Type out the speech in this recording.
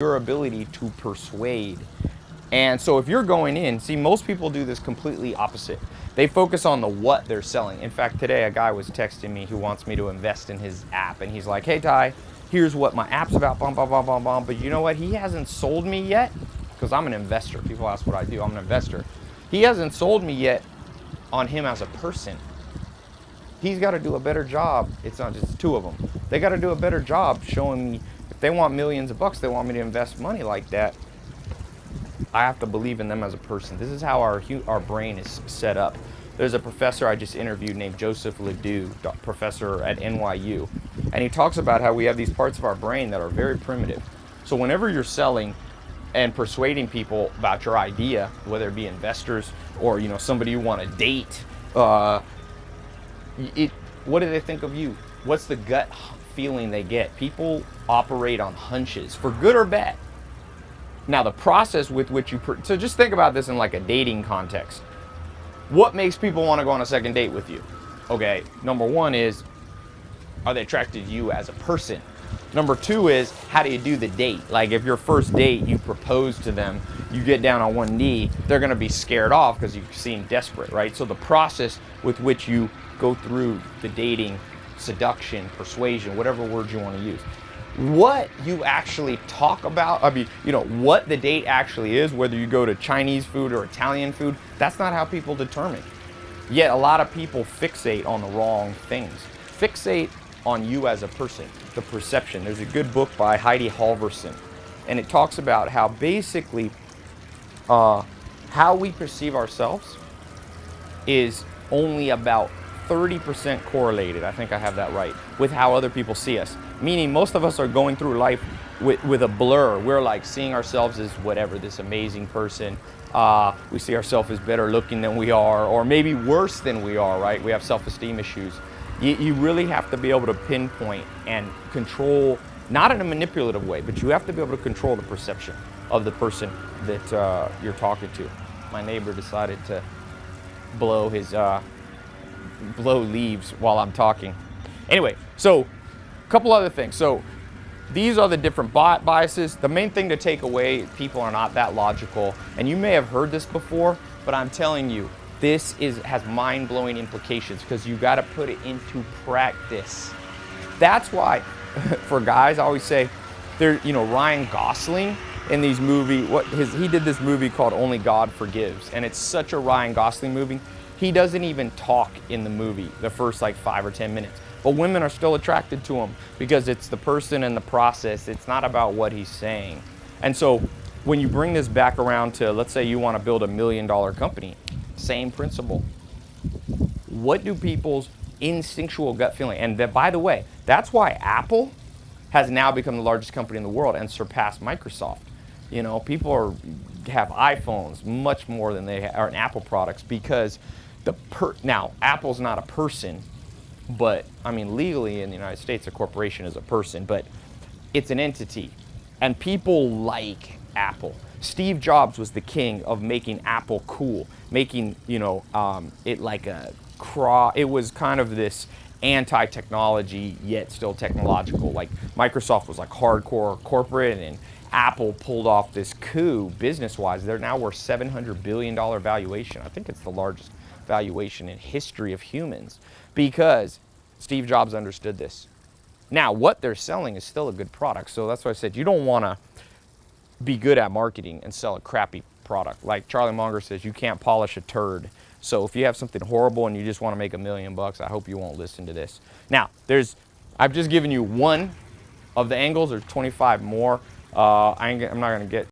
your ability to persuade. And so if you're going in, see, most people do this completely opposite. They focus on the what they're selling. In fact, today a guy was texting me who wants me to invest in his app, and he's like, hey Ty, here's what my app's about, bum, bum, bum, bum, bum. But you know what? He hasn't sold me yet, because I'm an investor. People ask what I do. I'm an investor. He hasn't sold me yet on him as a person. He's got to do a better job. It's not just two of them. They got to do a better job showing me, if they want millions of bucks, they want me to invest money like that, I have to believe in them as a person. This is how our brain is set up. There's a professor I just interviewed named Joseph Ledoux, professor at NYU, and he talks about how we have these parts of our brain that are very primitive. So whenever you're selling and persuading people about your idea, whether it be investors or somebody you want to date, what do they think of you? What's the gut feeling they get? People operate on hunches, for good or bad. Now, the process with which so just think about this in like a dating context. What makes people want to go on a second date with you? Okay, number one is, are they attracted to you as a person? Number two is, how do you do the date? Like if your first date, you propose to them, you get down on one knee, they're gonna be scared off because you seem desperate, right? So the process with which you go through the dating, seduction, persuasion, whatever words you want to use. What you actually talk about, what the date actually is, whether you go to Chinese food or Italian food, that's not how people determine. Yet a lot of people fixate on the wrong things. Fixate on you as a person, the perception. There's a good book by Heidi Halvorson, and it talks about how basically how we perceive ourselves is only about 30% correlated, I think I have that right, with how other people see us. Meaning most of us are going through life with a blur. We're like seeing ourselves as whatever, this amazing person. We see ourselves as better looking than we are, or maybe worse than we are, right? We have self-esteem issues. You really have to be able to pinpoint and control, not in a manipulative way, but you have to be able to control the perception of the person that you're talking to. My neighbor decided to blow leaves while I'm talking. Anyway, so a couple other things. So these are the different biases. The main thing to take away, people are not that logical. And you may have heard this before, but I'm telling you, this has mind-blowing implications because you got to put it into practice. That's why, for guys, I always say, Ryan Gosling in these movies, he did this movie called Only God Forgives, and it's such a Ryan Gosling movie. He doesn't even talk in the movie the first like 5 or 10 minutes. But women are still attracted to him because it's the person and the process. It's not about what he's saying. And so when you bring this back around to, let's say you want to build $1 million company, same principle. What do people's instinctual gut feeling? And that, by the way, that's why Apple has now become the largest company in the world and surpassed Microsoft. People have iPhones much more than they are in Apple products because now Apple's not a person, but legally in the United States a corporation is a person, but it's an entity, and people like Apple. Steve Jobs was the king of making Apple cool, making it like it was kind of this anti-technology yet still technological. Like Microsoft was like hardcore corporate, and Apple pulled off this coup business-wise. They're now worth $700 billion valuation. I think it's the largest valuation in history of humans because Steve Jobs understood this. Now, what they're selling is still a good product. So that's why I said you don't want to be good at marketing and sell a crappy product. Like Charlie Munger says, you can't polish a turd. So if you have something horrible and you just want to make $1 million, I hope you won't listen to this. Now, I've just given you one of the angles. There's 25 more. I'm not going to get